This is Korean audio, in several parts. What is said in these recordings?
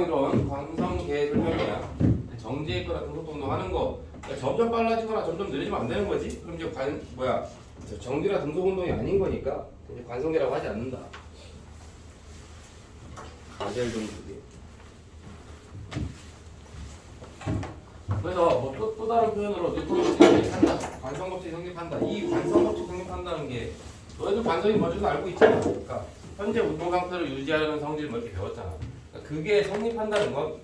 이런 관성계 설명이야. 정지의 거나 등속동동 하는 거 그러니까 점점 빨라지거나 점점 느려지면 안 되는 거지. 그럼 이제 정지나 등속 운동이 아닌 거니까 이제 관성계라고 하지 않는다. 가젤 좀 주게. 그래서 뭐 또 다른 표현으로 뉴턴 법칙 성립한다. 관성 법칙 성립한다. 이 관성 법칙 성립한다는 게 너희들 관성이 뭔지도 알고 있잖아. 그러니까 현재 운동 상태를 유지하려는 성질을 뭐 이렇게 배웠잖아. 그러니까 그게 성립한다는 건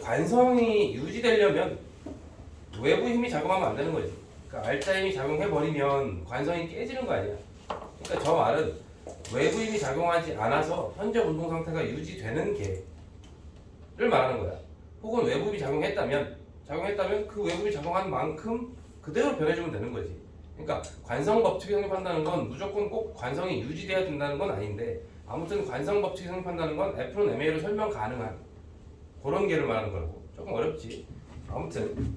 관성이 유지되려면 외부 힘이 작용하면 안 되는 거지. 그러니까 알짜 힘이 작용해버리면 관성이 깨지는 거 아니야. 그러니까 저 말은 외부 힘이 작용하지 않아서 현재 운동 상태가 유지되는 개를 말하는 거야. 혹은 외부 힘이 작용했다면 그 외부 힘이 작용한 만큼 그대로 변해주면 되는 거지. 그러니까 관성 법칙이 성립한다는 건 무조건 꼭 관성이 유지돼야 된다는 건 아닌데 아무튼 관성 법칙이 성립한다는 건 F는 MA로 설명 가능한 그런 개를 말하는 거라고. 조금 어렵지. 아무튼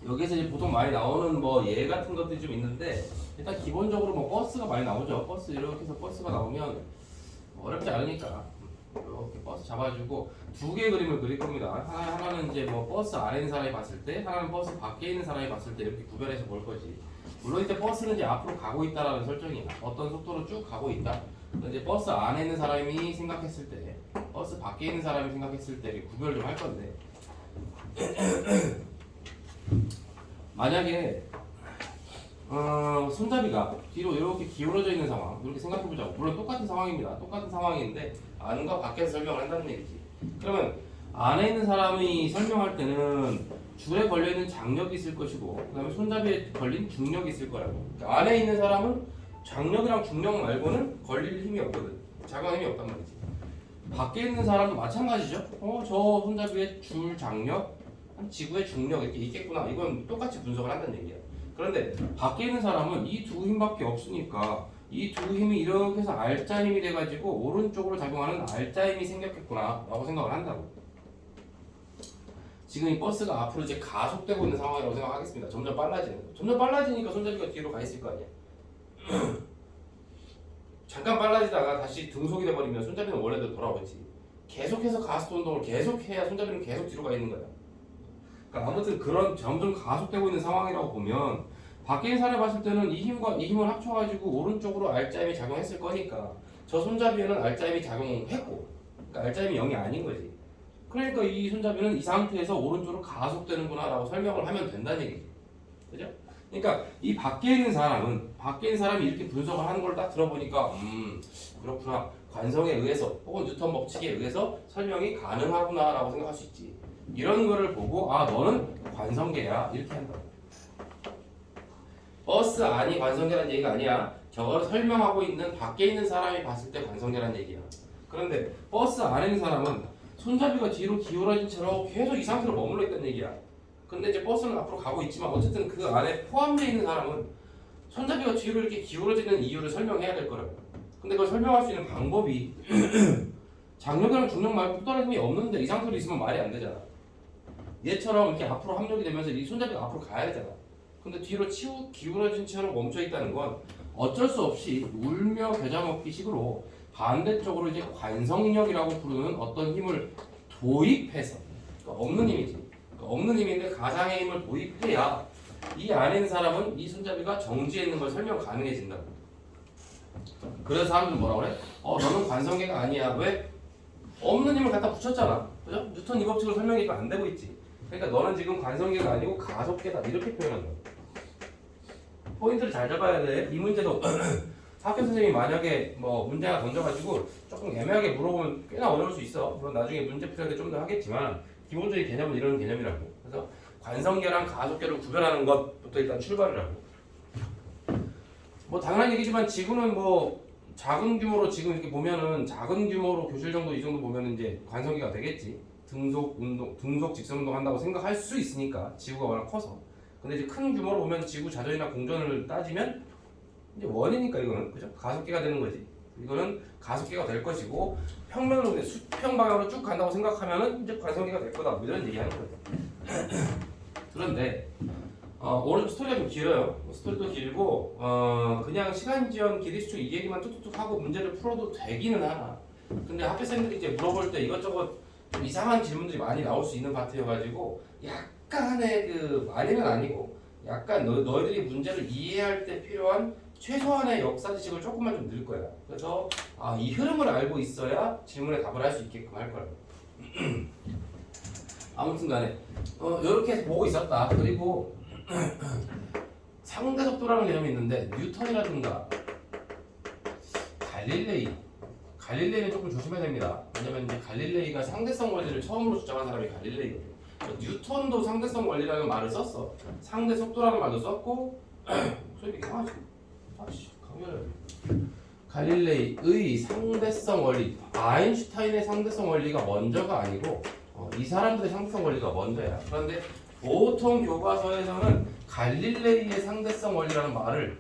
여기서 이제 보통 많이 나오는 뭐 예 같은 것들이 좀 있는데 일단 기본적으로 뭐 버스가 많이 나오죠. 버스 이렇게 해서 버스가 나오면 어렵지 않으니까 이렇게 버스 잡아주고 두 개의 그림을 그릴 겁니다. 하나는 이제 뭐 버스 안에 있는 사람이 봤을 때, 하나는 버스 밖에 있는 사람이 봤을 때 이렇게 구별해서 볼 거지. 물론 이제 버스는 이제 앞으로 가고 있다라는 설정이야. 어떤 속도로 쭉 가고 있다. 이제 버스 안에 있는 사람이 생각했을 때, 버스 밖에 있는 사람이 생각했을 때 구별 좀 할 건데. 만약에 손잡이가 뒤로 이렇게 기울어져 있는 상황 이렇게 생각해보자고. 물론 똑같은 상황입니다. 똑같은 상황인데 안과 밖에서 설명을 한다는 얘기지. 그러면 안에 있는 사람이 설명할 때는 줄에 걸려있는 장력이 있을 것이고 그 다음에 손잡이에 걸린 중력이 있을 거라고. 그러니까 안에 있는 사람은 장력이랑 중력 말고는 걸릴 힘이 없거든. 작용 힘이 없단 말이지. 밖에 있는 사람도 마찬가지죠. 저 손잡이에 줄 장력, 지구의 중력 이렇게 있겠구나. 이건 똑같이 분석을 한다는 얘기야. 그런데 밖에 있는 사람은 이 두 힘밖에 없으니까 이 두 힘이 이렇게 해서 알짜 힘이 돼가지고 오른쪽으로 작용하는 알짜 힘이 생겼겠구나 라고 생각을 한다고. 지금 이 버스가 앞으로 이제 가속되고 있는 상황이라고 생각하겠습니다. 점점 빨라지는 거. 점점 빨라지니까 손잡이가 뒤로 가 있을 거 아니야. 잠깐 빨라지다가 다시 등속이 돼버리면 손잡이는 원래대로 돌아오지. 계속해서 가속 운동을 계속해야 손잡이는 계속 뒤로 가 있는 거야. 그러니까 아무튼 그런 점점 가속되고 있는 상황이라고 보면 밖에 있는 사람을 봤을 때는 이 힘과 이 힘을 합쳐가지고 오른쪽으로 알짜 힘이 작용했을 거니까 저 손잡이에는 알짜 힘이 작용했고 그러니까 알짜 힘이 0이 아닌 거지. 그러니까 이 손잡이는 이 상태에서 오른쪽으로 가속되는구나 라고 설명을 하면 된다는 얘기지. 그죠? 그러니까 이 밖에 있는 사람이 이렇게 분석을 하는 걸 딱 들어보니까 그렇구나. 관성에 의해서 혹은 뉴턴 법칙에 의해서 설명이 가능하구나 라고 생각할 수 있지. 이런 거를 보고 너는 관성계야 이렇게 한다고. 버스 안이 관성계라는 얘기가 아니야. 저걸 설명하고 있는 밖에 있는 사람이 봤을 때 관성계라는 얘기야. 그런데 버스 안에 있는 사람은 손잡이가 뒤로 기울어진 채로 계속 이 상태로 머물러 있다는 얘기야. 근데 이제 버스는 앞으로 가고 있지만 어쨌든 그 안에 포함되어 있는 사람은 손잡이가 뒤로 이렇게 기울어지는 이유를 설명해야 될 거라고. 근데 그걸 설명할 수 있는 방법이 장력이랑 중력 말고 또 다른 힘이 없는데 이 상태로 있으면 말이 안 되잖아. 얘처럼 이렇게 앞으로 합력이 되면서 이 손잡이가 앞으로 가야 되잖아. 근데 뒤로 기울어진 채로 멈춰 있다는 건 어쩔 수 없이 울며 겨자 먹기 식으로 반대쪽으로 이제 관성력이라고 부르는 어떤 힘을 도입해서 그러니까 없는 힘이지. 그러니까 없는 힘인데 가상의 힘을 도입해야 이 안에 있는 사람은 이 손잡이가 정지해 있는 걸 설명 가능해진다고. 그래서 사람들은 뭐라고 그래? 너는 관성계가 아니야. 왜? 없는 힘을 갖다 붙였잖아. 그죠? 뉴턴 이 법칙으로 설명이 안 되고 있지. 그러니까 너는 지금 관성계가 아니고 가속계다 이렇게 표현한 거야. 포인트를 잘 잡아야 돼. 이 문제도 학교 선생님이 만약에 뭐 문제 하나 던져가지고 조금 애매하게 물어보면 꽤나 어려울 수 있어. 물론 나중에 문제 풀이할 때 좀 더 하겠지만 기본적인 개념은 이런 개념이라고. 그래서 관성계랑 가속계를 구별하는 것부터 일단 출발을 하고. 뭐 당연한 얘기지만 지구는 뭐 작은 규모로 지금 이렇게 보면은 작은 규모로 교실 정도 이 정도 보면은 이제 관성계가 되겠지. 등속 직선 운동 한다고 생각할 수 있으니까 지구가 워낙 커서. 근데 이제 큰 규모로 보면 지구 자전이나 공전을 따지면 이제 원이니까 이거는 그죠? 가속계가 되는 거지. 이거는 가속계가 될 것이고 평면으로 수평 방향으로 쭉 간다고 생각하면은 이제 관성계가 될 거다. 뭐 이런 얘기하는 거예요. 그런데 오늘 스토리가 좀 길어요. 스토리도 길고 그냥 시간 지연 길이 수축 이 얘기만 뚝뚝뚝 하고 문제를 풀어도 되기는 하나. 근데 학교생들이 이제 물어볼 때 이것저것 좀 이상한 질문들이 많이 나올 수 있는 파트여가지고 약간의 그 많이는 아니고 약간 너희들이 문제를 이해할 때 필요한 최소한의 역사 지식을 조금만 좀 늘 거야. 그래서 이 흐름을 알고 있어야 질문에 답을 할 수 있게끔 할 거야. 아무튼간에 이렇게 해서 보고 있었다. 그리고 상대 속도라는 개념이 있는데 뉴턴이라든가 갈릴레이는 조금 조심해야 됩니다. 왜냐면 이제 갈릴레이가 상대성 원리를 처음으로 주장한 사람이 갈릴레이거든요. 뉴턴도 상대성 원리라는 말을 썼어. 상대 속도라는 말도 썼고 소리 이상하지? 강렬해. 갈릴레이의 상대성 원리, 아인슈타인의 상대성 원리가 먼저가 아니고 이 사람들의 상대성 원리가 먼저야. 그런데 보통 교과서에서는 갈릴레이의 상대성 원리라는 말을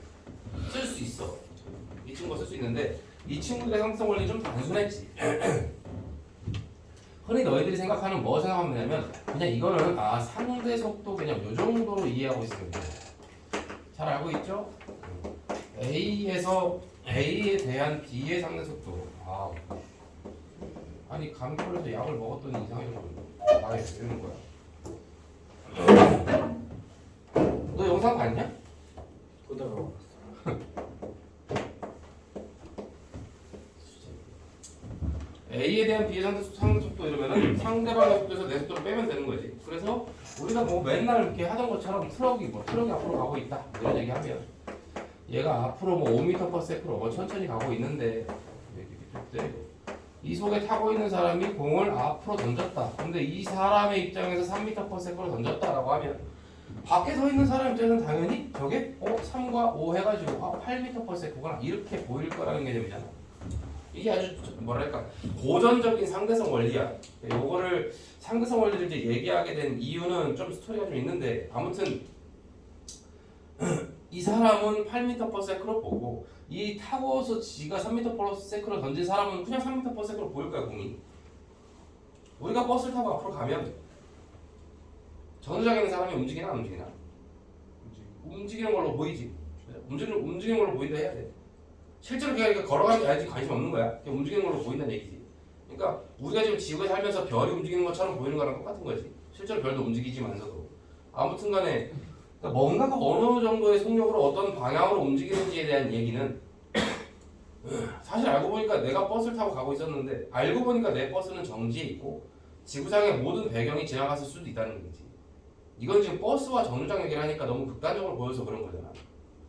쓸 수 있어. 이 친구가 쓸 수 있는데 이 친구들의 상대성 원리는 좀 단순했지. 흔히 너희들이 생각하는 뭐 생각하면 되냐면 그냥 이거는 상대 속도 그냥 요 정도로 이해하고 있으면 돼. 잘 알고 있죠? A에 대한 B의 상대 속도. 아니 감기 걸려서 약을 먹었더니 이상해져서 이러는 거야. 너 영상 봤냐? 보다가 A에 대한 B의 상대 속도 이러면은 상대방의 속도에서 내 속도를 빼면 되는 거지. 그래서 우리가 뭐 맨날 이렇게 하던 것처럼 트럭이 앞으로 가고 있다 이런 얘기하면 얘가 앞으로 뭐 5m/s로 천천히 가고 있는데 이 속에 타고 있는 사람이 공을 앞으로 던졌다. 근데 이 사람의 입장에서 3m/s로 던졌다라고 하면 밖에 서 있는 사람 입장에서는 당연히 저게 3과 5 해가지고 8m/s구나 이렇게 보일 거라는 개념이잖아. 이게 아주 뭐랄까 고전적인 상대성 원리야. 요거를 상대성 원리를 이제 얘기하게 된 이유는 좀 스토리가 좀 있는데 아무튼 이 사람은 8m/s로 보고 이 타고서 지가 3m/s로 던진 사람은 그냥 3m/s로 보일 거야 공이. 우리가 버스를 타고 앞으로 가면 정류장에 있는 사람이 움직이나 안 움직이나? 움직이는 걸로 보이지. 움직이는 걸로 보인다 해야 돼. 실제로 그냥 걸어가는 게 아직 관심 없는 거야. 그냥 움직이는 걸로 보인다는 얘기지. 그러니까 우리가 지금 지구에 살면서 별이 움직이는 것처럼 보이는 거랑 똑같은 거지. 실제로 별도 움직이지만서도. 아무튼간에 그러니까 뭔가가 어느 정도의 속력으로 어떤 방향으로 움직이는지에 대한 얘기는 사실 알고 보니까 내가 버스를 타고 가고 있었는데 알고 보니까 내 버스는 정지해 있고 지구상의 모든 배경이 지나갔을 수도 있다는 거지. 이건 지금 버스와 정류장 얘기를 하니까 너무 극단적으로 보여서 그런 거잖아.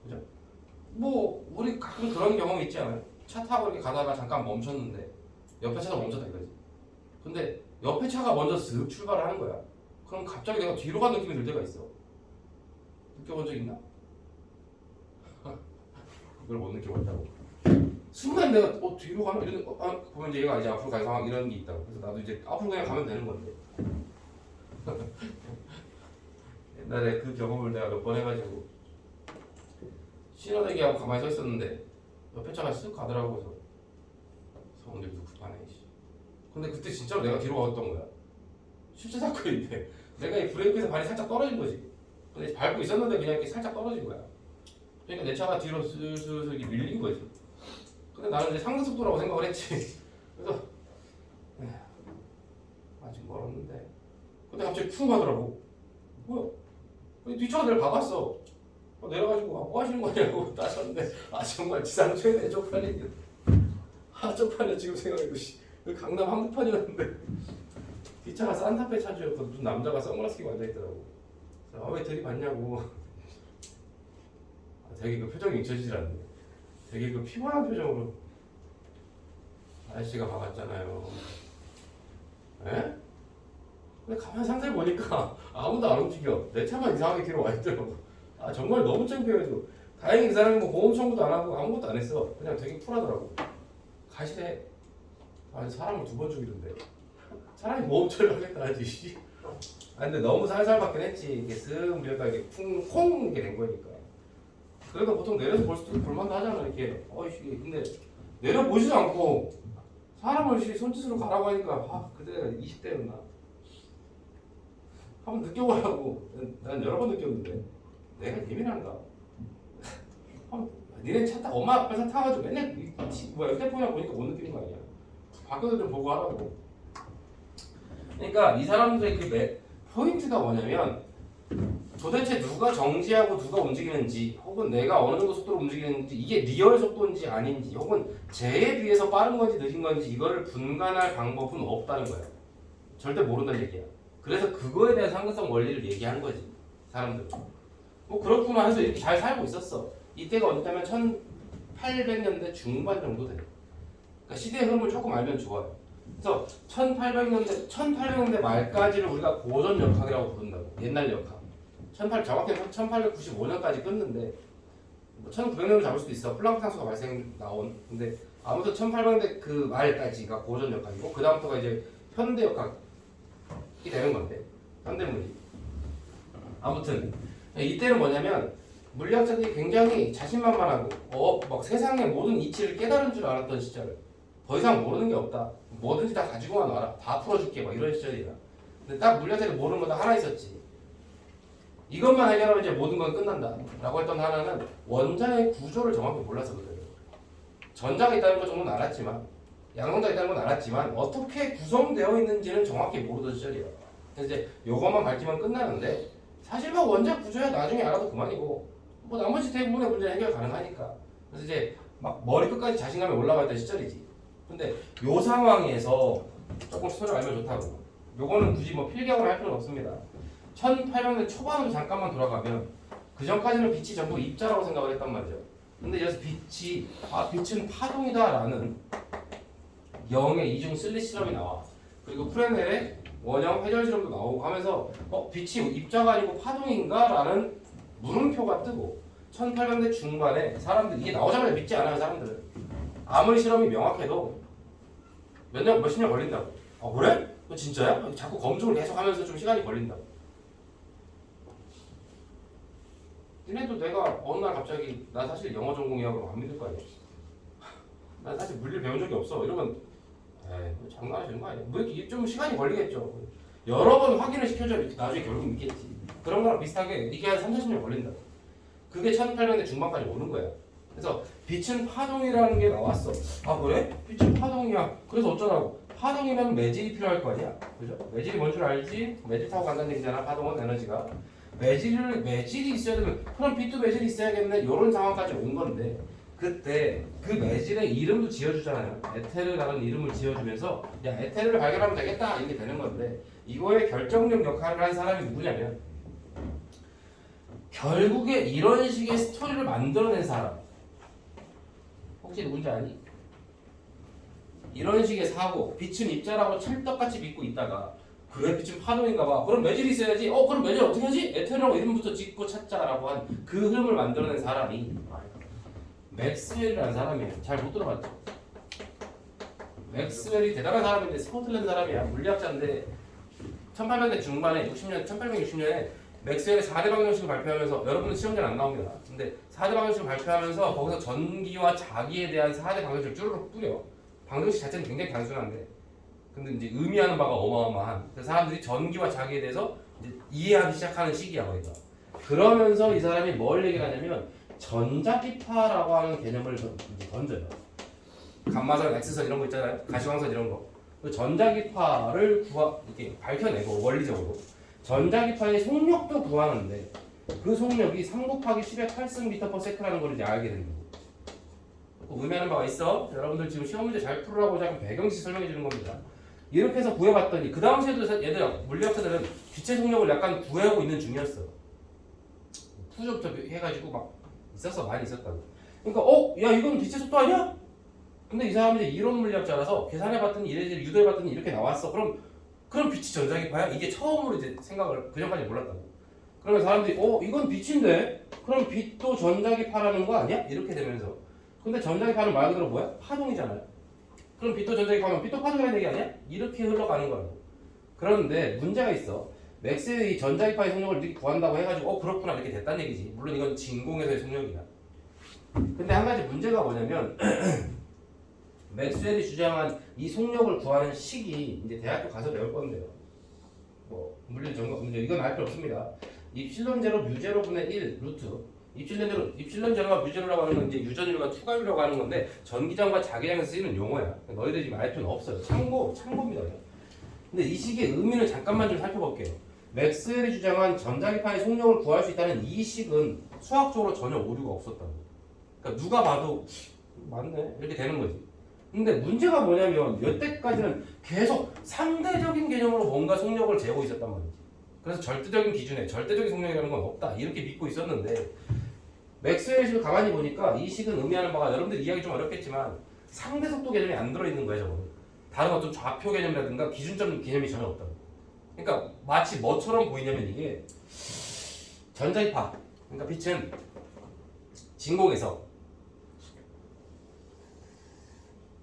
그죠? 뭐 우리 가끔 그런 경험 있지 않아요? 차 타고 이렇게 가다가 잠깐 멈췄는데 옆에 차가 멈췄다 이거지. 근데 옆에 차가 먼저 슥 출발을 하는 거야. 그럼 갑자기 내가 뒤로 간 느낌이 들 때가 있어. 느껴본 적 있나? 그걸 못 느껴봤다고. 순간 내가 뒤로 가면 이런 보면 이제 얘가 이제 앞으로 갈 상황 이런 게 있다고. 그래서 나도 이제 앞으로 그냥 가면 되는 건데. 옛날에 그 경험을 내가 몇 번 해가지고 신호대기하고 가만히 서 있었는데 옆에 차가 쓱 가더라고. 그래서 근데 무슨 급하네. 근데 그때 진짜로 내가 뒤로 가었던 거야. 실제 사건인데 내가 이 브레이크에서 발이 살짝 떨어진 거지. 근데 밟고 있었는데 그냥 이렇게 살짝 떨어진 거야. 그러니까 내 차가 뒤로 슬슬 밀린 거지. 근데 나는 이제 상대 속도라고 생각을 했지. 그래서 아직 멀었는데 근데 갑자기 쿵 하더라고. 뭐야? 뒤차가 내를 박았어. 내려가지고 뭐 하시는 거냐고 따졌는데 정말 지상 최대 쪽팔리게 쪽팔려 지금 생각해도 강남 한복판이었는데 뒷차가 산타페 차주였고 무슨 남자가 선글라스 끼고 앉아있더라고. 왜 들이받냐고. 되게 그 표정이 잊혀지질 않네. 되게 그 피곤한 표정으로 아저씨가 박았잖아요. 에? 근데 가만히 상세히 보니까 아무도 안 움직여. 내 차만 이상하게 뒤로 와있더라고. 정말 너무 창피해가지고 다행히 그 사람이 뭐 보험 청구도 안 하고 아무것도 안 했어. 그냥 되게 쿨하더라고. 가시래. 사람을 2번 죽이던데. 차라리 보험 처리하겠다 하지. 근데 너무 살살 받긴 했지. 이게 쓱 밀었다 이게 쿵 이렇게 된 거니까. 그래도 보통 내려서 볼 수도 볼만도 하잖아 이렇게. 근데 내려 보지도 않고 사람을 손짓으로 가라고 하니까 그때가 20대였나. 한번 느껴보라고. 난 여러 번 느꼈는데 내가 예민한가? 니네 차 타 엄마 앞에서 타가지고 맨날 휴대폰이나 보니까 못 느끼는 거 아니야? 밖에서 좀 보고 하라고. 그러니까 이 사람들의 포인트가 뭐냐면 도대체 누가 정지하고 누가 움직이는지 혹은 내가 어느 정도 속도로 움직이는지 이게 리얼 속도인지 아닌지 혹은 쟤에 비해서 빠른 건지 느린 건지 이거를 분간할 방법은 없다는 거야. 절대 모른다는 얘기야. 그래서 그거에 대한 상대성 원리를 얘기한 거지 사람들은. 뭐 그렇구나 해서 이렇게 잘 살고 있었어. 이때가 언제냐면 1800년대 중반 정도 돼. 그러니까 시대의 흐름을 조금 알면 좋아요. 그래서 1800년대 말까지를 우리가 고전 역학이라고 부른다고. 옛날 역학. 정확히 1895년까지 끊는데 뭐 1900년으로 잡을 수도 있어. 플랑크 상수가 나온. 근데 아무튼 1800년대 그 말까지가 고전 역학이고 그 다음부터가 이제 현대 역학이 되는 건데 현대물리. 아무튼 이때는 뭐냐면 물리학자들이 굉장히 자신만만하고 막 세상의 모든 이치를 깨달은 줄 알았던 시절. 더 이상 모르는 게 없다. 뭐든지 다 가지고만 와라. 다 풀어줄게. 막 이런 시절이야. 근데 딱 물리학자들이 모르는 건 하나 있었지. 이것만 해결하면 이제 모든 건 끝난다. 라고 했던 하나는 원자의 구조를 정확히 몰라서 그래요. 전자가 있다는 것 정도는 알았지만 양성자가 있다는 건 알았지만 어떻게 구성되어 있는지는 정확히 모르던 시절이에요. 그래서 이제 요것만 밝히면 끝나는데 사실 막 원자 구조야 나중에 알아도 그만이고 뭐 나머지 대부분의 문제 해결 가능하니까. 그래서 이제 막 머리 끝까지 자신감이 올라가 있던 시절이지. 근데 요 상황에서 조금 스토리를 알면 좋다고. 요거는 굳이 뭐 필기하거나 할 필요는 없습니다. 1800년대 초반으로 잠깐만 돌아가면 그 전까지는 빛이 전부 입자라고 생각을 했단 말이죠. 근데 여기서 빛은 파동이다라는 영의 이중 슬릿 실험이 나와. 그리고 프레넬의 원형 회전 실험도 나오고 하면서 빛이 입자가 아니고 파동인가? 라는 물음표가 뜨고 1800년대 중반에 사람들 이게 나오자마자 믿지 않아요. 사람들은. 아무리 실험이 명확해도 몇십 년 걸린다고. 그래? 너 진짜야? 자꾸 검증을 계속 하면서 좀 시간이 걸린다고. 니네도 내가 어느 날 갑자기 나 사실 영어 전공이야 그러면 안 믿을 거 아니야. 난 사실 물리를 배운 적이 없어. 이러면 에이 장난하시는 거 아니야. 뭐 이렇게 좀 시간이 걸리겠죠. 여러 번 확인을 시켜줘야 나중에 결국 믿겠지. 그런 거랑 비슷하게 이게 한 30년 걸린다. 그게 1800년대 중반까지 오는 거야. 그래서 빛은 파동이라는 게 나왔어. 그래? 빛은 파동이야. 그래서 어쩌라고? 파동이면 매질이 필요할 거 아니야. 그죠? 매질이 뭔 줄 알지? 매질 타고 간다는 얘기잖아. 파동은 에너지가. 매질이 있어야 되면 그럼 빛도 매질이 있어야겠네. 이런 상황까지 온 건데 그때 그 매질의 이름도 지어주잖아요. 에테르라는 이름을 지어주면서 야 에테르를 발견하면 되겠다 이렇게 되는 건데 이거의 결정적 역할을 한 사람이 누구냐면 결국에 이런 식의 스토리를 만들어낸 사람 혹시 누군지 아니? 이런 식의 사고 빛은 입자라고 찰떡같이 믿고 있다가 그래 빛은 파동인가 봐. 그럼 매질이 있어야지. 그럼 매질 어떻게 하지? 에테르라고 이름부터 짓고 찾자라고 한 그 흐름을 만들어낸 사람이 맥스웰이라는 사람이에요. 잘 못 들어봤죠? 맥스웰이 대단한 사람인데 스코틀랜드 사람이야. 물리학자인데 1800년대 중반에 1860년에 맥스웰의 4대 방정식을 발표하면서 여러분은 시험잘 안 나옵니다. 근데 4대 방정식을 발표하면서 거기서 전기와 자기에 대한 4대 방정식을 쭈르륵 뿌려. 방정식 자체는 굉장히 단순한데 근데 이제 의미하는 바가 어마어마한 그래서 사람들이 전기와 자기에 대해서 이제 이해하기 시작하는 시기야 거기가. 그러면서 이 사람이 뭘 얘기를 하냐면 전자기파라고 하는 개념을 이제 던져요. 감마선, X선 이런 거 있잖아요. 가시광선 이런 거. 그 전자기파를 이렇게 밝혀내고 원리적으로 전자기파의 속력도 구하는데 그 속력이 3 곱하기 10의 8승m/s라는 걸 이제 알게 된 거고. 의미하는 바가 있어. 여러분들 지금 시험 문제 잘 풀으라고 잠깐 배경식 설명해 주는 겁니다. 이렇게 해서 구해봤더니 그 당시에도 얘들 물리학자들은 빛의 속력을 약간 구해오고 있는 중이었어. 푸조부터 해가지고 막 있었어. 많이 있었다고. 그러니까 야 이건 빛의 속도 아니야? 근데 이 사람이 이론 물리학자라서 계산해봤더니 이래저래 유도해봤더니 이렇게 나왔어. 그럼 빛이 전자기파야? 이게 처음으로 이제 생각을 그전까지 몰랐다고. 그러면 사람들이 이건 빛인데 그럼 빛도 전자기파라는 거 아니야? 이렇게 되면서 근데 전자기파는 말 그대로 뭐야? 파동이잖아요. 그럼 빛도 전자기파면 빛도 파동이라는 얘기 아니야? 이렇게 흘러가는 거라고. 그런데 문제가 있어. 맥스웰이 전자기파의 속력을 이렇게 구한다고 해가지고 그렇구나 이렇게 됐다는 얘기지. 물론 이건 진공에서의 속력이야. 근데 한 가지 문제가 뭐냐면 맥스웰이 주장한 이 속력을 구하는 식이 이제 대학교 가서 배울 건데요. 뭐 물리 전공 문제 이건 알 필요 없습니다. 입실론 제로 뮤 제로분의 1 루트 입실론 제로가 뮤 제로라고 하는 건 이제 유전율과 투과율이라고 하는 건데 전기장과 자기장에서 쓰이는 용어야. 너희들 지금 알 필요는 없어요. 참고입니다. 근데 이 식의 의미를 잠깐만 좀 살펴볼게요. 맥스웰이 주장한 전자기파의 속력을 구할 수 있다는 이 식은 수학적으로 전혀 오류가 없었다고. 그러니까 누가 봐도 맞네 이렇게 되는 거지. 근데 문제가 뭐냐면 여태까지는 계속 상대적인 개념으로 뭔가 속력을 재고 있었단 말이지. 그래서 절대적인 기준에 절대적인 속력이라는 건 없다 이렇게 믿고 있었는데 맥스웰의 식을 가만히 보니까 이 식은 의미하는 바가 여러분들 이해하기 좀 어렵겠지만 상대속도 개념이 안 들어있는 거예요. 저거는 다른 어떤 좌표 개념이라든가 기준점 개념이 전혀 없다고. 그러니까 마치 뭐처럼 보이냐면 이게 전자기파 그러니까 빛은 진공에서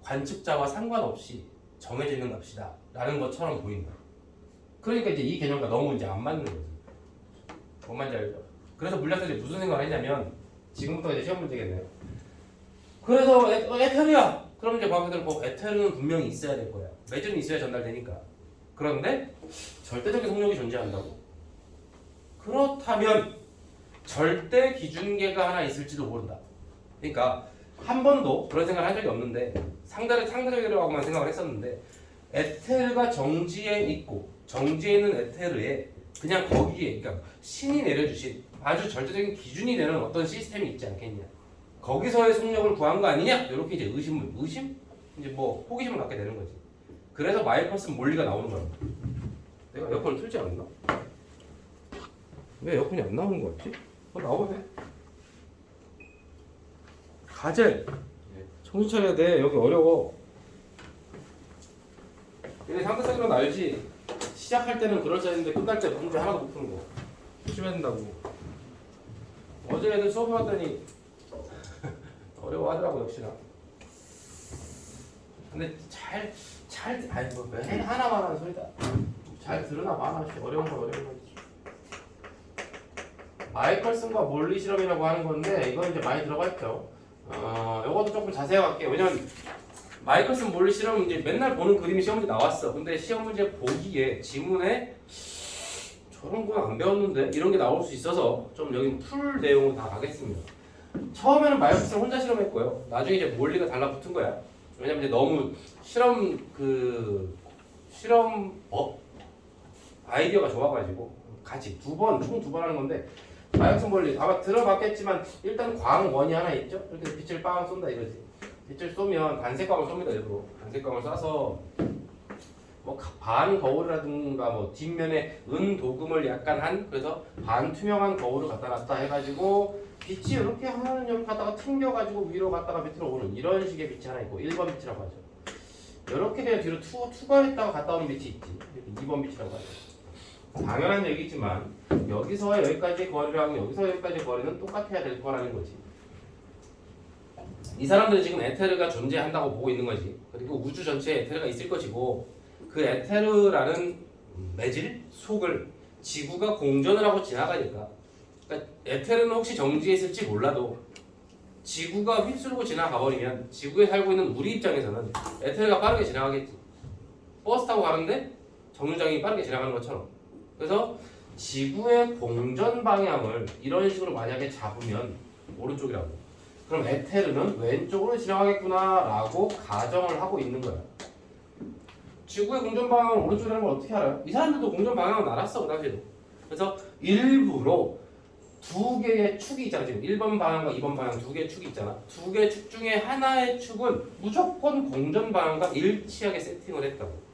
관측자와 상관없이 정해져 있는 값이다 라는 것처럼 보인다. 그러니까 이제 이 개념과 너무 이제 안 맞는 거지. 뭔 말인지 알죠? 그래서 물리학자들이 무슨 생각을 했냐면 지금부터 이제 시험 문제겠네요. 그래서 에테르야. 그럼 이제 과학자들은 에테르는 분명히 있어야 될 거야. 매점이 있어야 전달되니까. 그런데 절대적인 속력이 존재한다고? 그렇다면 절대 기준계가 하나 있을지도 모른다. 그러니까 한 번도 그런 생각을 한 적이 없는데 상대적이라고만 생각을 했었는데 에테르가 정지에 있고 정지에 있는 에테르에 그냥 거기에 그러니까 신이 내려주신 아주 절대적인 기준이 되는 어떤 시스템이 있지 않겠냐. 거기서의 속력을 구한 거 아니냐? 이렇게 이제 의심? 이제 뭐 호기심을 갖게 되는 거지. 그래서 마이클슨 몰리가 나오는 거야. 내가 에어컨을 틀지 않았나? 왜 에어컨이 안 나오는 거 같지? 나오네. 가젤. 정신 차려야 돼. 여기 어려워. 얘네 상대적으로는 알지. 시작할 때는 그럴싸했는데 끝날 때 문제 하나도 못 푸는 거. 조심해야 된다고. 어제 애들 수업을 하더니 어려워하더라고 역시나. 근데 아니 뭐 맨 하나만 하는 소리다. 잘 들으나 마나 어려운 건 어려운 거지. 마이컬슨과 몰리 실험이라고 하는 건데 이건 이제 많이 들어봤죠. 요것도 조금 자세하게 할게요. 왜냐면 마이컬슨 몰리 실험 이제 맨날 보는 그림이 시험 문제 나왔어. 근데 시험 문제 보기에 지문에 저런 거 안 배웠는데 이런 게 나올 수 있어서 좀 여기 풀 내용을 다 가겠습니다. 처음에는 마이컬슨 혼자 실험했고요. 나중에 이제 몰리가 달라붙은 거야. 왜냐면 이제 너무 실험 아이디어가 좋아가지고 같이 총 두 번 하는 건데 마이컬슨 몰리 아마 들어봤겠지만 일단 광원이 하나 있죠. 이렇게 빛을 빵 쏜다 이거지. 빛을 쏘면 단색광을 쏩니다. 일부러 단색광을 쏴서 뭐 반 거울이라든가 뭐 뒷면에 은 도금을 약간 한 그래서 반 투명한 거울을 갖다 놨다 해가지고 빛이 이렇게 하는 여기 갔다가 튕겨가지고 위로 갔다가 밑으로 오는 이런 식의 빛이 하나 있고 1번 빛이라고 하죠. 이렇게 그냥 뒤로 투과했다가 갔다 오는 빛이 있지. 2번 빛이라고 하죠. 당연한 얘기지만 여기서 여기까지의 거리랑 여기서 여기까지의 거리는 똑같아야 될 거라는 거지. 이 사람들은 지금 에테르가 존재한다고 보고 있는 거지. 그리고 우주 전체에 에테르가 있을 것이고 그 에테르라는 매질 속을 지구가 공전을 하고 지나가니까 그러니까 에테르는 혹시 정지해 있을지 몰라도 지구가 휩쓸고 지나가 버리면 지구에 살고 있는 우리 입장에서는 에테르가 빠르게 지나가겠지. 버스 타고 가는데 정류장이 빠르게 지나가는 것처럼. 그래서 지구의 공전 방향을 이런 식으로 만약에 잡으면 오른쪽이라고. 그럼 에테르는 왼쪽으로 지나가겠구나 라고 가정을 하고 있는 거야. 지구의 공전 방향을 오른쪽이라는 걸 어떻게 알아요? 이 사람들도 공전 방향은 알았어 그 당시에도. 그래서 일부러 두 개의 축이 있잖아. 지금 1번 방향과 2번 방향 두 개의 축이 있잖아. 두 개의 축 중에 하나의 축은 무조건 공전 방향과 일치하게 세팅을 했다고.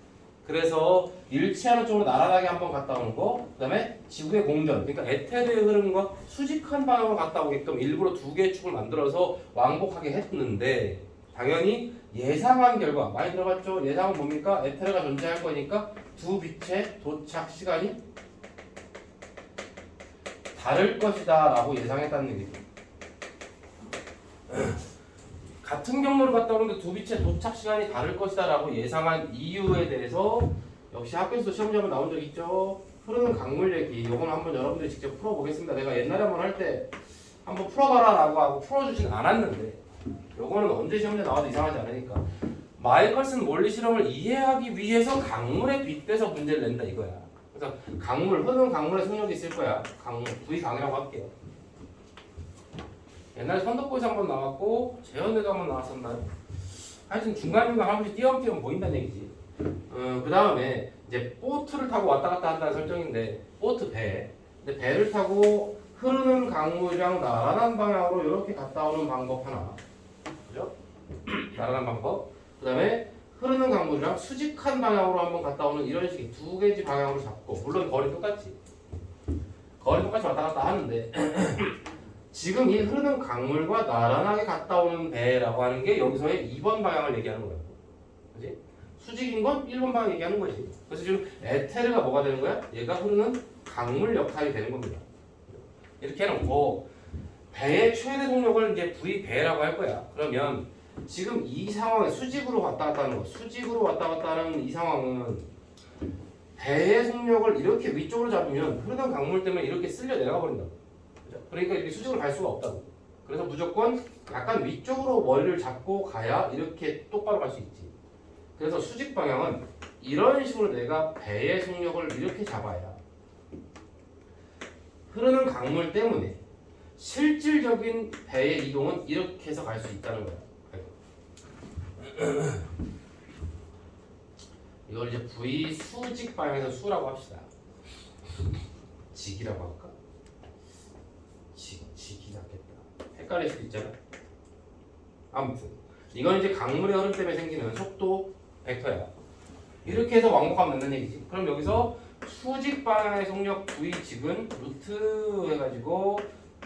그래서 일치하는 쪽으로 나란하게 한번 갔다 오는 거, 그 다음에 지구의 공전, 그러니까 에테르의 흐름과 수직한 방향으로 갔다 오게끔 일부러 두 개의 축을 만들어서 왕복하게 했는데 당연히 예상한 결과, 많이 들어봤죠? 예상은 뭡니까? 에테르가 존재할 거니까 두 빛의 도착 시간이 다를 것이다 라고 예상했다는 얘기죠. 같은 경로를 갔다 오는데 두 빛의 도착 시간이 다를 것이다 라고 예상한 이유에 대해서 역시 학교에서 시험지 한번 나온 적 있죠. 흐르는 강물 얘기. 이건 한번 여러분들이 직접 풀어보겠습니다. 내가 옛날에 한번 할 때 한번 풀어봐라 라고 하고 풀어주진 않았는데 요거는 언제 시험지에 나와도 이상하지 않으니까 마이컬슨 몰리 실험을 이해하기 위해서 강물에 빗대서 문제를 낸다 이거야. 그래서 강물, 흐르는 강물의 속력이 있을 거야. 강물, V강이라고 할게요. 옛날에 선덕보에서 한번 나왔고 재현에도 한번 나왔었나요? 하여튼 중간중간 한 번씩 띄엄띄엄 보인다는 얘기지. 그 다음에 이제 보트를 타고 왔다 갔다 한다는 설정인데 보트 배. 근데 배를 타고 흐르는 강물이랑 나란한 방향으로 이렇게 갔다 오는 방법 하나. 그죠? 나란한 방법. 그 다음에 흐르는 강물이랑 수직한 방향으로 한번 갔다 오는 이런 식의 두 개지 방향으로 잡고 물론 거리 똑같지. 거리 똑같이 왔다 갔다 하는데 지금 이 흐르는 강물과 나란하게 갔다 오는 배라고 하는 게 여기서의 2번 방향을 얘기하는 거야. 그지? 수직인 건 1번 방향 얘기하는 거지. 그래서 지금 에테르가 뭐가 되는 거야? 얘가 흐르는 강물 역할이 되는 겁니다. 이렇게 해놓고 배의 최대 속력을 이제 V배라고 할 거야. 그러면 지금 이 상황에 수직으로 왔다 갔다 하는 거, 수직으로 왔다 갔다 하는 이 상황은 배의 속력을 이렇게 위쪽으로 잡으면 흐르는 강물 때문에 이렇게 쓸려 내려가 버린다. 그러니까 이렇게 수직으로 갈 수가 없다고. 그래서 무조건 약간 위쪽으로 머리를 잡고 가야 이렇게 똑바로 갈 수 있지. 그래서 수직 방향은 이런 식으로 내가 배의 속력을 이렇게 잡아야 흐르는 강물 때문에 실질적인 배의 이동은 이렇게 해서 갈 수 있다는 거야. 이걸 이제 V 수직 방향에서 수라고 합시다. 직이라고 할까? 직이 낫겠다. 헷갈릴 수도 있잖아. 아무튼 이건 이제 강물의 흐름 때문에 생기는 속도 벡터야. 이렇게 해서 왕복하면 된다는 얘기지. 그럼 여기서 수직 방향의 속력 V 직은 루트 해가지고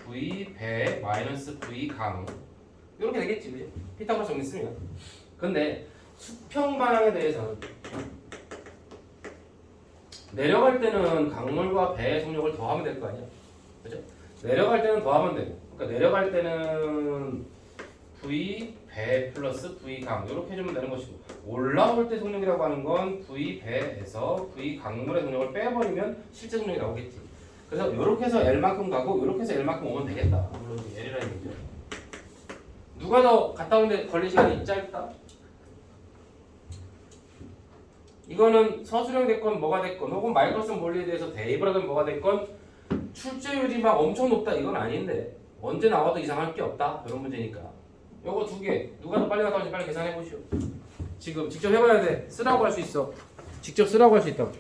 V 배 마이너스 V 강 이렇게 되겠지, 그지? 피타고라스 정리 쓰면. 근데 수평 방향에 대해서는 내려갈 때는 강물과 배의 속력을 더하면 될 거 아니야, 그죠? 내려갈 때는 더하면 되고, 그러니까 내려갈 때는 V 배 플러스 V 강 이렇게 해주면 되는 것이고, 올라올 때 속력이라고 하는 건 V 배에서 V 강물의 속력을 빼버리면 실제 속력이 나오겠지. 그래서 이렇게 해서 L만큼 가고 이렇게 해서 L만큼 오면 되겠다. 물론 L이라는 얘기죠. 누가 더 갔다 오는데 걸린 시간이 짧다? 이거는 서술형 됐건 뭐가 됐건 혹은 마이클슨 원리에 대해서 대입을 하든 뭐가 됐건 출제율이 막 엄청 높다 이건 아닌데 언제 나와도 이상할 게 없다 이런 문제니까 요거 두 개 누가 더 빨리 갔다 오는지 빨리 계산해 보시오. 지금 직접 해봐야 돼. 쓰라고 할 수 있어. 직접 쓰라고 할 수 있다고.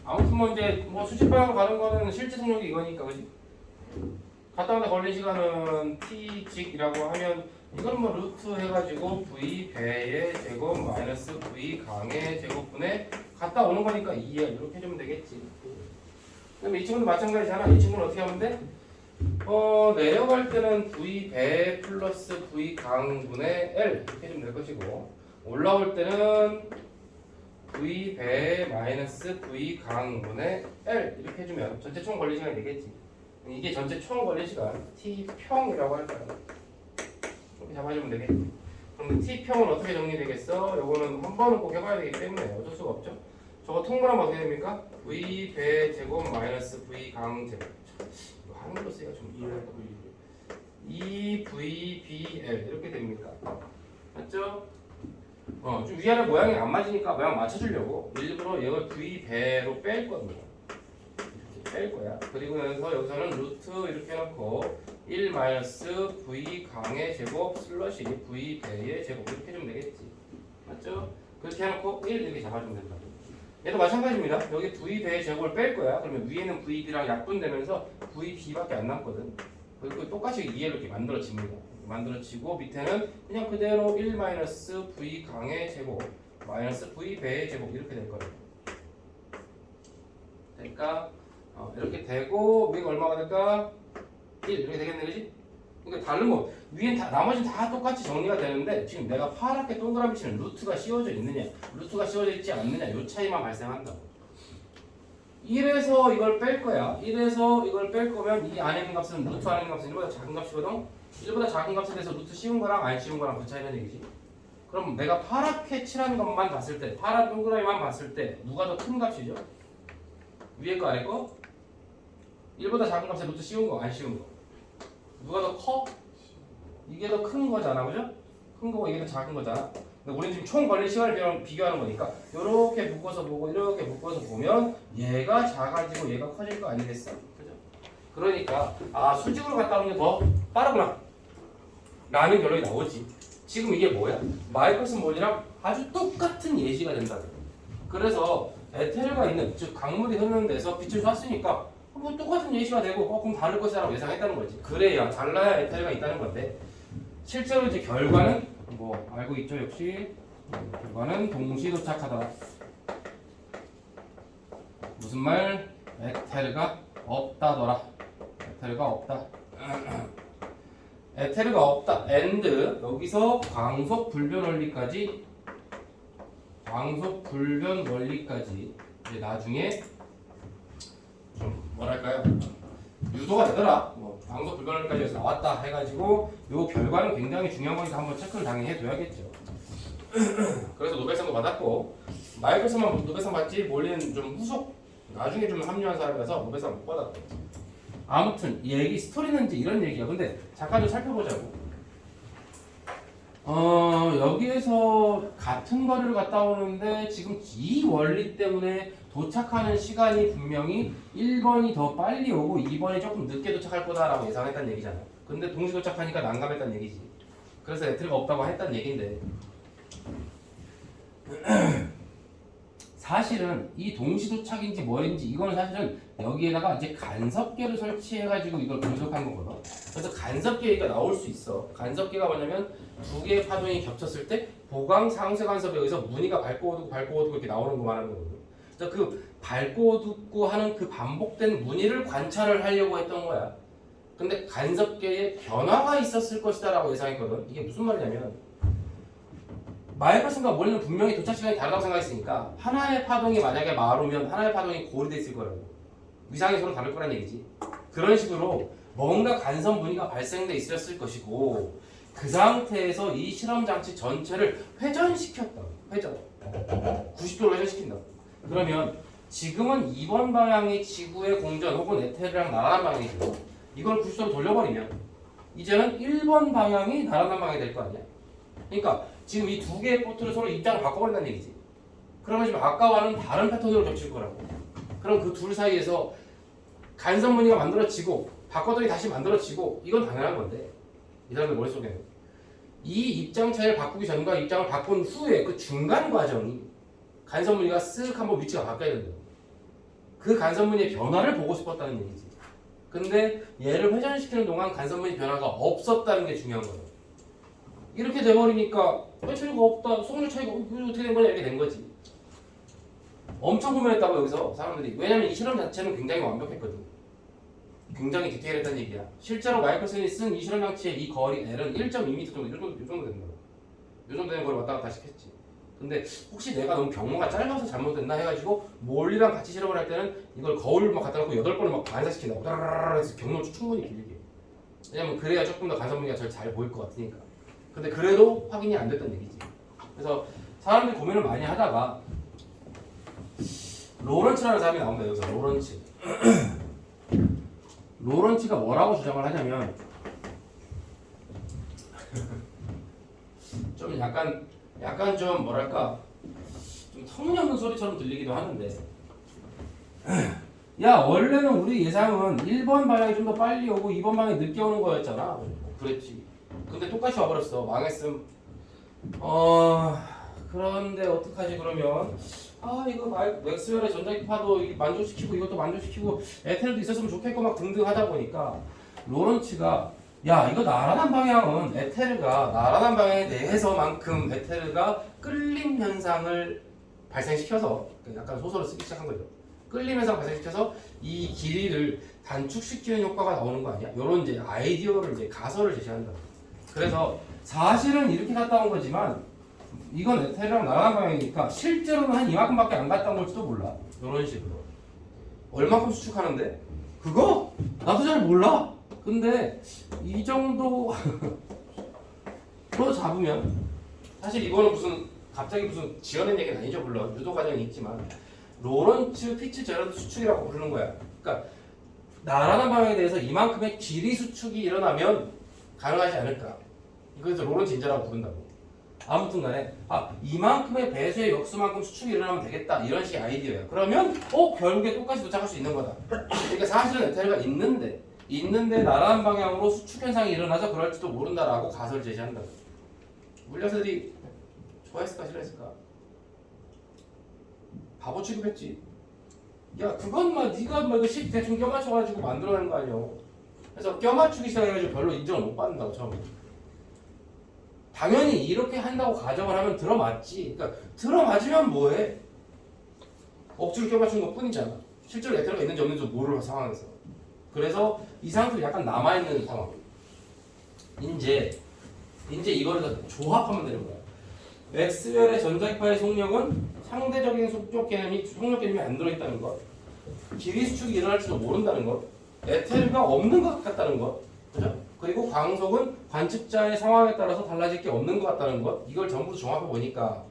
아무튼 뭐 이제 뭐 수직 방향으로 가는 거는 실제 속력이 이거니까 그지? 갔다 오는데 걸린 시간은 t 직이라고 하면 이건 뭐 루트 해가지고 v 배의 제곱 마이너스 v 강의 제곱분에 갔다 오는 거니까 2에 이렇게 해주면 되겠지. 그럼 이 친구도 마찬가지잖아. 이 친구는 어떻게 하면 돼? 내려갈 때는 v 배 플러스 v 강분의 l 이렇게 해주면 될 것이고 올라올 때는 v 배 마이너스 v 강분의 l 이렇게 해주면 전체 총 걸린 시간이 되겠지. 이게 전체 총 걸린 시간 t평이라고 할까요? 이렇게 잡아주면 되겠지. 그럼 t평은 어떻게 정리되겠어? 요거는 한 번은 꼭 해봐야 되기 때문에 어쩔 수가 없죠. 저거 통분하면 어떻게 됩니까? v 배 제곱 마이너스 v 강 제곱. 이거 한글로 쓰기가 좀 이해할까? 2vbl 이렇게 됩니까? 맞죠? 좀 위아래 모양이 안 맞으니까 모양 맞춰주려고 일부러 얘를 v 배로 뺄 거거든요. 뺄 거야. 그리고 나서 여기서는 루트 이렇게 해놓고 1 마이너스 v 강의 제곱 슬러시 v 배의 제곱 이렇게 해주면 되겠지. 맞죠? 그렇게 해놓고 1 이렇게 잡아주면 된다. 얘도 마찬가지입니다. 여기 v 배의 제곱을 뺄 거야. 그러면 위에는 vb랑 약분되면서 vb밖에 안 남거든. 그리고 똑같이 2에 이렇게 만들어집니다. 만들어지고 밑에는 그냥 그대로 1 마이너스 v 강의 제곱 마이너스 v 배의 제곱 이렇게 될 거예요. 그러니까 이렇게 되고 위가 얼마가 될까? 1 이렇게 되겠네, 그지? 그러니까 다른 거 위엔 다 나머지는 다 똑같이 정리가 되는데 지금 내가 파랗게 동그라미 치는 루트가 씌워져 있느냐, 루트가 씌워져 있지 않느냐 요 차이만 발생한다고. 1에서 이걸 뺄 거야. 1에서 이걸 뺄 거면 이 안에 있는 값은 루트 안에 있는 값은 1보다 작은 값이거든. 1보다 작은 값에 대해서 루트 씌운 거랑 안 씌운 거랑 그 차이는 얘기지. 그럼 내가 파랗게 칠한 것만 봤을 때, 파란 동그라미만 봤을 때 누가 더 큰 값이죠? 위에 거 아래 거? 1보다 작은 값에 루트 씌운 거, 안 씌운 거. 누가 더 커? 이게 더 큰 거잖아, 그죠? 큰 거고 얘는 작은 거잖아. 근데 우리는 지금 총 걸린 시간을 비교하는 거니까 이렇게 묶어서 보고 이렇게 묶어서 보면 얘가 작아지고 얘가 커질 거 아니겠어? 그죠? 그러니까 수직으로 갔다 오는 게 더 빠르구나 라는 결론이 나오지. 지금 이게 뭐야? 마이클슨 몰이랑 아주 똑같은 예시가 된다. 그래서 에테르가 있는, 즉 강물이 흐르는 데서 빛을 쐈으니까 뭐 똑같은 예시가 되고 그럼 다를 것이라고 예상했다는 거지. 그래야 달라야 에테르가 있다는 건데 실제로 이제 결과는 뭐 알고 있죠. 역시 결과는 동시 도착하다. 무슨 말? 에테르가 없다더라. 에테르가 없다. 에테르가 없다. and 여기서 광속 불변 원리까지 이제 나중에 좀 뭐랄까요? 유도가 되더라. 뭐 광속 불변 원리까지 해서 나왔다 해가지고 요 결과는 굉장히 중요한 거니까 한번 체크를 당연히 해둬야겠죠. 그래서 노벨상도 받았고 마이클슨만 노벨상 받지 몰리는 좀 후속 나중에 좀 합류한 사람이라서 노벨상 못 받았고. 아무튼 이 얘기 스토리는 이제 이런 얘기야. 근데 잠깐 좀 살펴보자고. 여기에서 같은 거리를 갔다 오는데 지금 이 원리 때문에 도착하는 시간이 분명히 1번이 더 빨리 오고 2번이 조금 늦게 도착할 거다라고 예상했다는 얘기잖아. 근데 동시 도착하니까 난감했다는 얘기지. 그래서 에테르가 없다고 했다는 얘기인데 사실은 이 동시 도착인지 뭐인지 이거는 사실은 여기에다가 이제 간섭계를 설치해가지고 이걸 분석한 거거든. 그래서 간섭계 얘기가 나올 수 있어. 간섭계가 뭐냐면 두 개의 파동이 겹쳤을 때 보강 상쇄 간섭에 의해서 무늬가 밟고 오르고 이렇게 나오는 거 말하는 거거든. 그래서 그 밟고 오르고 하는 그 반복된 무늬를 관찰을 하려고 했던 거야. 근데 간섭계에 변화가 있었을 것이다라고 예상했거든. 이게 무슨 말이냐면 마이클슨과 몰리는 분명히 도착 시간이 다르다고 생각했으니까 하나의 파동이 만약에 마르면 하나의 파동이 골이 돼 있을 거라고. 위상이 서로 다를 거란 얘기지. 그런 식으로 뭔가 간섭 무늬가 발생돼 있었을 것이고 그 상태에서 이 실험 장치 전체를 회전시켰다. 회전. 90도로 회전시킨다. 그러면 지금은 2번 방향의 지구의 공전 혹은 에테르랑 날아가는 방향이죠. 이걸 90도로 돌려버리면 이제는 1번 방향이 날아가는 방향이 될 거 아니야. 그러니까 지금 이 두 개의 포트를 서로 입장을 바꿔버린다는 얘기지. 그러면 지금 아까와는 다른 패턴으로 겹칠 거라고. 그럼 그 둘 사이에서 간섭 무늬가 만들어지고 바꿔더니 다시 만들어지고 이건 당연한 건데 이 사람들 머릿속에는 이 입장 차이를 바꾸기 전과 입장을 바꾼 후에 그 중간 과정이 간섭 무늬가 쓱 한번 위치가 바뀌어야 된다. 그 간섭 무늬의 변화를 보고 싶었다는 얘기지. 근데 얘를 회전시키는 동안 간섭 무늬 변화가 없었다는 게 중요한 거예요. 이렇게 돼버리니까 차이가 없다, 속력 차이가 어떻게 된 거냐 이렇게 된 거지. 엄청 고민했다고 여기서 사람들이. 왜냐면 이 실험 자체는 굉장히 완벽했거든. 굉장히 디테일했다는 얘기야. 실제로 마이클슨이 쓴 이 실험 장치의 이 거리 L은 1.2m 정도, 이 정도 되는 거야. 이 정도 되는 거리 왔다 갔다 했겠지. 근데 혹시 내가 너무 경로가 짧아서 잘못됐나 해가지고 몰리랑 같이 실험을 할 때는 이걸 거울 막 갖다 놓고 8번을 막 반사시킨다고. 따라라라 해서 경로 충분히 길게. 왜냐면 그래야 조금 더 간섭 무늬가 잘 보일 것 같으니까. 근데 그래도 확인이 안 됐다는 얘기지. 그래서 사람들이 고민을 많이 하다가 로런츠라는 사람이 나옵니다. 여기서 로런츠. 로런츠가 뭐라고 주장을 하냐면 좀 약간 좀 뭐랄까 좀 터무니없는 소리처럼 들리기도 하는데 야 원래는 우리 예상은 1번 방향이 좀 더 빨리 오고 2번 방향이 늦게 오는 거였잖아. 그랬지. 근데 똑같이 와버렸어. 망했음. 그런데 어떡하지 그러면 이거 맥스웰의 전자기 파도 만족시키고 이것도 만족시키고 에테르도 있었으면 좋겠고 막 등등 하다 보니까 로런츠가 야 이거 나란한 방향은 에테르가 나란한 방향에 대해서만큼 에테르가 끌림 현상을 발생시켜서 약간 소설을 쓰기 시작한 거죠. 끌림 현상 발생시켜서 이 길이를 단축시키는 효과가 나오는 거 아니야? 이런 이제 아이디어를 이제 가설을 제시한다. 그래서 사실은 이렇게 갔다 온 거지만 이건 에테르랑 나란한 방향이니까 실제로는 한 이만큼밖에 안 갔다 온 걸지도 몰라. 이런 식으로. 얼마큼 수축하는데? 그거? 나도 잘 몰라. 근데 이 정도 로 잡으면 사실 이거는 갑자기 무슨 지어낸 얘기는 아니죠. 물론 유도 과정이 있지만 로런츠 피츠제럴드 수축이라고 부르는 거야. 그러니까 나란한 방향에 대해서 이만큼의 길이 수축이 일어나면 가능하지 않을까. 그래서 로런츠 인자라고 부른다고. 아무튼 간에 이만큼의 배수의 역수만큼 수축이 일어나면 되겠다 이런 식의 아이디어야. 그러면 결국에 똑같이 도착할 수 있는 거다. 그러니까 사실은 에테르가 있는데 나라는 방향으로 수축 현상이 일어나서 그럴지도 모른다라고 가설을 제시한다. 물리학자들이 좋아했을까 싫어했을까? 바보 취급했지. 야 그건 네가 식 대충 껴맞춰가지고 만들어낸 거 아니야. 그래서 껴맞추기 시작해가지고 별로 인정을 못 받는다고 처음에. 당연히 이렇게 한다고 가정을 하면 들어맞지. 그러니까 들어맞으면 뭐해? 억지로 껴맞춘 것 뿐이잖아. 실제로 에테르가 있는지 없는지 모르는 상황에서. 그래서 이 상태로 약간 남아있는 상황. 이제 이거를 다 조합하면 되는 거야. 맥스웰의 전자기파의 속력은 상대적인 속력 개념이 안 들어있다는 것. 길이 수축이 일어날지도 모른다는 것. 에테르가 없는 것 같다는 것. 그죠? 그리고 광속은 관측자의 상황에 따라서 달라질 게 없는 것 같다는 것. 이걸 전부 종합해 보니까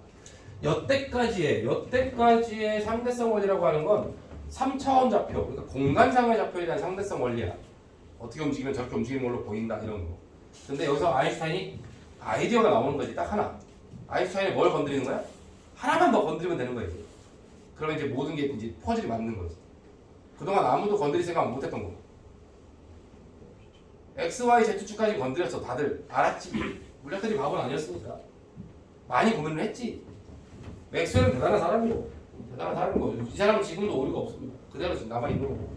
여태까지의 상대성 원리라고 하는 건 3차원 좌표, 그러니까 공간상의 좌표에 대한 상대성 원리야. 어떻게 움직이면 저렇게 움직이는 걸로 보인다 이런 거. 근데 여기서 아인슈타인이 아이디어가 나오는 거지. 딱 하나. 아인슈타인이 뭘 건드리는 거야? 하나만 더 건드리면 되는 거야 이제. 그러면 이제 모든 게 이제 퍼즐이 맞는 거지. 그동안 아무도 건드릴 생각 못 했던 거. X, Y, Z축까지 건드렸어. 다들 알았지. 물리학자들이 바보는 아니었으니까. 많이 고민을 했지. 맥스웰은 대단한 사람이고. 대단한 사람이고. 이 사람은 지금도 오류가 없습니다. 그대로 지금 남아있는 거고.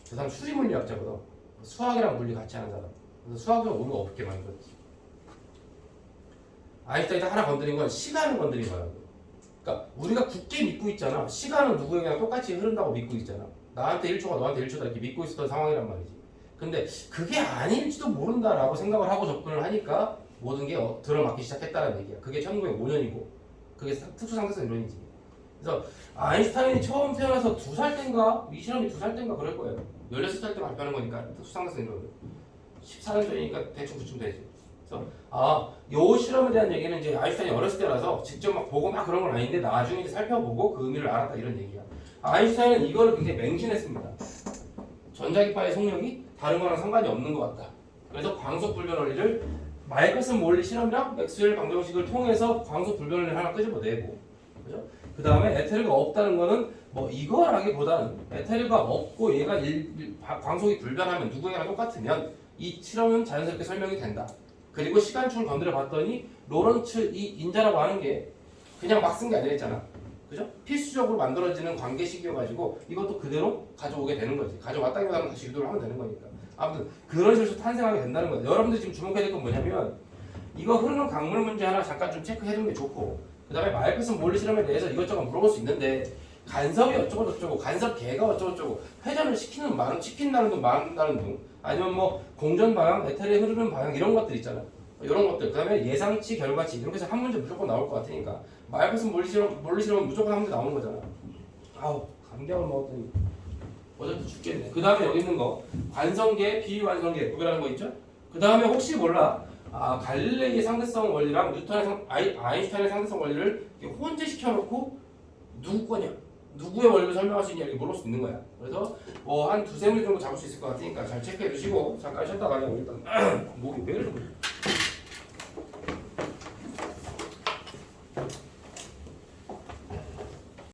저 사람 수리물리학자거든. 수학이랑 물리 같이 하는 사람. 그래서 수학은 오류가 없게 만들었지. 아인슈타인이 하나 건드린 건 시간을 건드린 거야. 그러니까 우리가 굳게 믿고 있잖아. 시간은 누구에게나 똑같이 흐른다고 믿고 있잖아. 나한테 1초가 너한테 1초다 이렇게 믿고 있었던 상황이란 말이지. 근데 그게 아닐지도 모른다라고 생각을 하고 접근을 하니까 모든 게 들어맞기 시작했다는 얘기야. 그게 1905년이고 그게 특수상대성 이론이지. 그래서 아인슈타인이 처음 태어나서 2살 땐가? 이 실험이 2살 땐가 그럴 거예요. 16살 때 발표하는 거니까 특수상대성 이론은 14년 전이니까 대충 그쯤 되지. 그래서 요 실험에 대한 얘기는 이제 아인슈타인이 어렸을 때라서 직접 막 보고 막 그런 건 아닌데 나중에 이제 살펴보고 그 의미를 알았다 이런 얘기야. 아인슈타인은 이거를 굉장히 맹신했습니다. 전자기파의 속력이 다른 거랑 상관이 없는 것 같다. 그래서 광속 불변 원리를 마이클슨 몰리 실험이랑 맥스웰 방정식을 통해서 광속 불변 원리를 하나 끄집어내고, 그죠? 그 다음에 에테르가 없다는 거는 뭐 이거라기보다는 에테르가 없고 얘가 광속이 불변하면 누구에게나 똑같으면 이 실험은 자연스럽게 설명이 된다. 그리고 시간축을 건드려 봤더니 로런츠 이 인자라고 하는 게 그냥 막 쓴 게 아니라 했잖아. 그죠? 필수적으로 만들어지는 관계식이어가지고 이것도 그대로 가져오게 되는 거지. 가져왔다기보다는 다시 유도를 하면 되는 거니까. 아무튼 그런 식으로 탄생하게 된다는 거예요. 여러분들 지금 주목해야 될 건 뭐냐면 이거 흐르는 강물 문제 하나 잠깐 좀 체크해두는 게 좋고, 그 다음에 마이클슨 몰리 실험에 대해서 이것저것 물어볼 수 있는데 간섭이 어쩌고 저쩌고 간섭 개가 어쩌고 저쩌고 회전을 시킨다는 둥 말한다는 둥 아니면 뭐 공전 방향, 에테르의 흐르는 방향 이런 것들 있잖아. 이런 것들. 그 다음에 예상치, 결과치 이렇게 해서 한 문제 무조건 나올 것 같으니까 마이클슨 몰리 실험은 무조건 한 문제 나오는 거잖아. 아우 감기약을 먹었더니 어제부터 죽겠네. 그 다음에 여기 있는 거 관성계, 비완성계 구별하는 거 있죠? 그 다음에 혹시 몰라 갈릴레이의 상대성 원리랑 아인슈타인의 상대성 원리를 혼재시켜놓고 누구 거냐? 누구의 원리를 설명할 수 있냐 이렇게 물어볼 수 있는 거야. 그래서 뭐 한 2-3문제 정도 잡을 수 있을 것 같으니까 잘 체크해 주시고 잠깐 쉬었다 가요. 일단 목이 왜 이러는 거지?